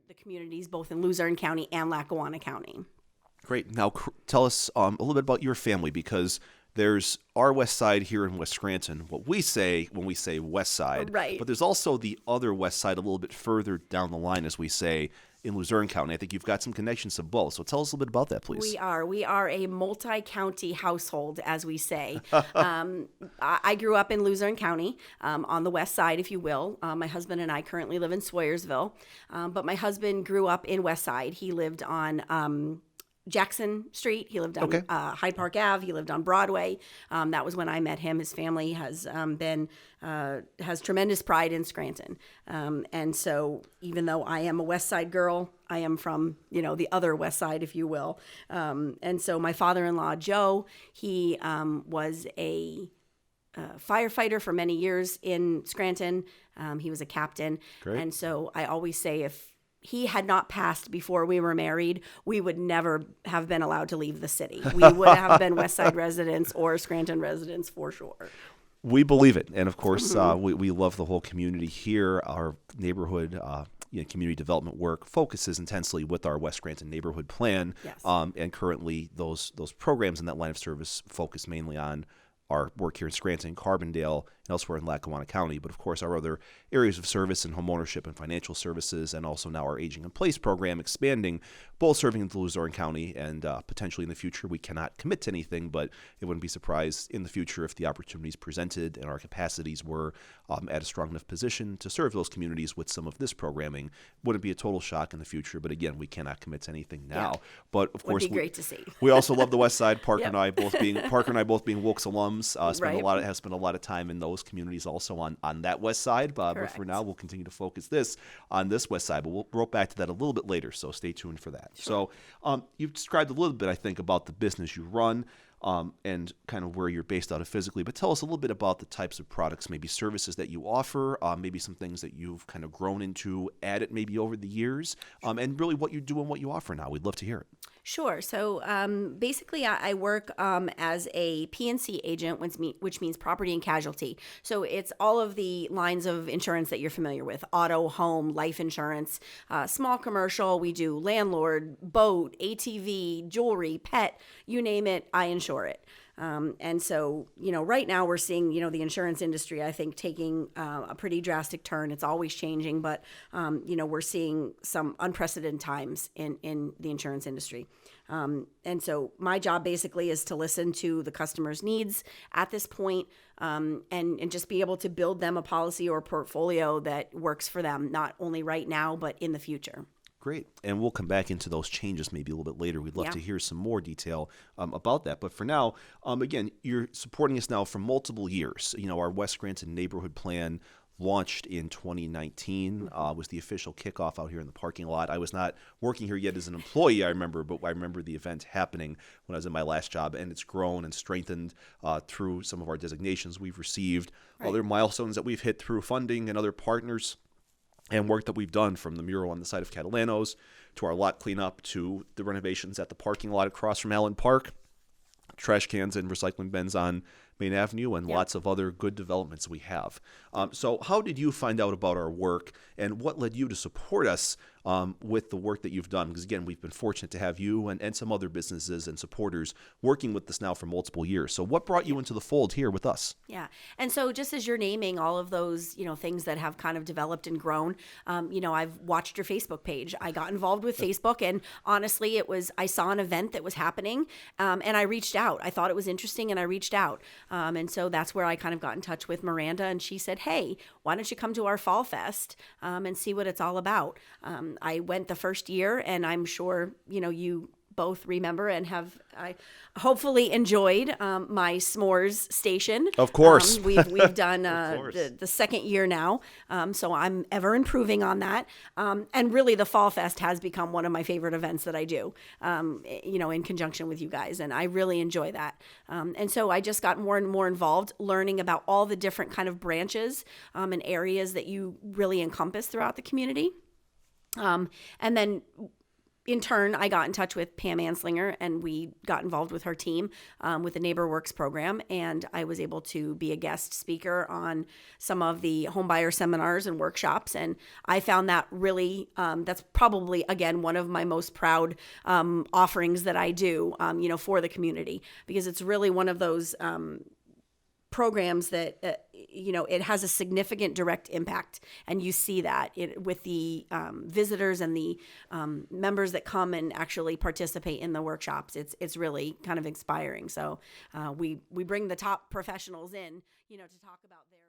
the communities both in Luzerne County and Lackawanna County. Great. Now tell us a little bit about your family, because there's our West Side here in West Scranton, what we say when we say West Side. Right. But there's also the other West Side a little bit further down the line, as we say, in Luzerne County. I think you've got some connections to both. So tell us a little bit about that, please. We are a multi-county household, as we say. I grew up in Luzerne County, on the west side, if you will. My husband and I currently live in Sawyersville. But my husband grew up in West Side. He lived on Jackson Street. He lived on Hyde Park Ave. He lived on Broadway. That was when I met him. His family has has tremendous pride in Scranton. And so even though I am a West Side girl, I am from, the other West Side, if you will. And so my father-in-law, Joe, he was a firefighter for many years in Scranton. He was a captain. Great. And so I always say, if he had not passed before we were married, we would never have been allowed to leave the city. We would have been West Side residents or Scranton residents for sure. We believe it. And of course, we love the whole community here. Our neighborhood community development work focuses intensely with our West Scranton neighborhood plan. Yes. And currently those programs in that line of service focus mainly on our work here in Scranton, Carbondale, and elsewhere in Lackawanna County. But of course, our other areas of service in home ownership and financial services, and also now our Aging in Place program expanding, both serving in Luzerne County, and potentially in the future. We cannot commit to anything, but it wouldn't be surprised in the future if the opportunities presented and our capacities were at a strong enough position to serve those communities with some of this programming. Wouldn't be a total shock in the future, but again, we cannot commit to anything now. Yeah. But of course, would be great to see. We also love the West Side. Parker Yep. and I both being Wilkes alums. Spent Right. a lot of time in those communities also on that West Side. But for Correct. now, we'll continue to focus this on this West Side. But we'll roll back to that a little bit later, so stay tuned for that. Sure. So you've described a little bit, I think, about the business you run and kind of where you're based out of physically. But tell us a little bit about the types of products, maybe services that you offer, maybe some things that you've kind of grown into, added maybe over the years, and really what you do and what you offer now. We'd love to hear it. Sure. So basically, I work as a P&C agent, which means property and casualty. So it's all of the lines of insurance that you're familiar with: auto, home, life insurance, small commercial. We do landlord, boat, ATV, jewelry, pet, you name it, I insure it. And so, right now we're seeing, the insurance industry, I think, taking a pretty drastic turn. It's always changing, but, we're seeing some unprecedented times in the insurance industry. And so my job basically is to listen to the customer's needs at this point, and just be able to build them a policy or portfolio that works for them, not only right now, but in the future. Great. And we'll come back into those changes maybe a little bit later. We'd love to hear some more detail about that. But for now, again, you're supporting us now for multiple years. Our West Scranton neighborhood plan launched in 2019, was the official kickoff out here in the parking lot. I was not working here yet as an employee, I remember, but I remember the event happening when I was in my last job, and it's grown and strengthened through some of our designations we've received, other milestones that we've hit through funding and other partners, and work that we've done, from the mural on the side of Catalanos to our lot cleanup to the renovations at the parking lot across from Allen Park, trash cans and recycling bins on Main Avenue, and lots of other good developments we have. So how did you find out about our work, and what led you to support us with the work that you've done? Because again, we've been fortunate to have you and some other businesses and supporters working with us now for multiple years. So what brought you into the fold here with us? Yeah. And so just as you're naming all of those, things that have kind of developed and grown, I've watched your Facebook page. I got involved with Facebook, and honestly, I saw an event that was happening, and I reached out. I thought it was interesting, and I reached out. And so that's where I kind of got in touch with Miranda, and she said, hey, why don't you come to our Fall Fest and see what it's all about? I went the first year, and I'm sure, you both remember and have hopefully enjoyed my s'mores station. Of course. We've done the second year now, so I'm ever improving on that. And really, the Fall Fest has become one of my favorite events that I do, in conjunction with you guys, and I really enjoy that. And so I just got more and more involved, learning about all the different kind of branches and areas that you really encompass throughout the community. And then in turn, I got in touch with Pam Anslinger, and we got involved with her team with the Neighbor Works program, and I was able to be a guest speaker on some of the homebuyer seminars and workshops, and I found that really, that's probably, again, one of my most proud offerings that I do, for the community, because it's really one of those programs that it has a significant direct impact, and you see that with the visitors and the members that come and actually participate in the workshops. It's really kind of inspiring. So we bring the top professionals in, to talk about their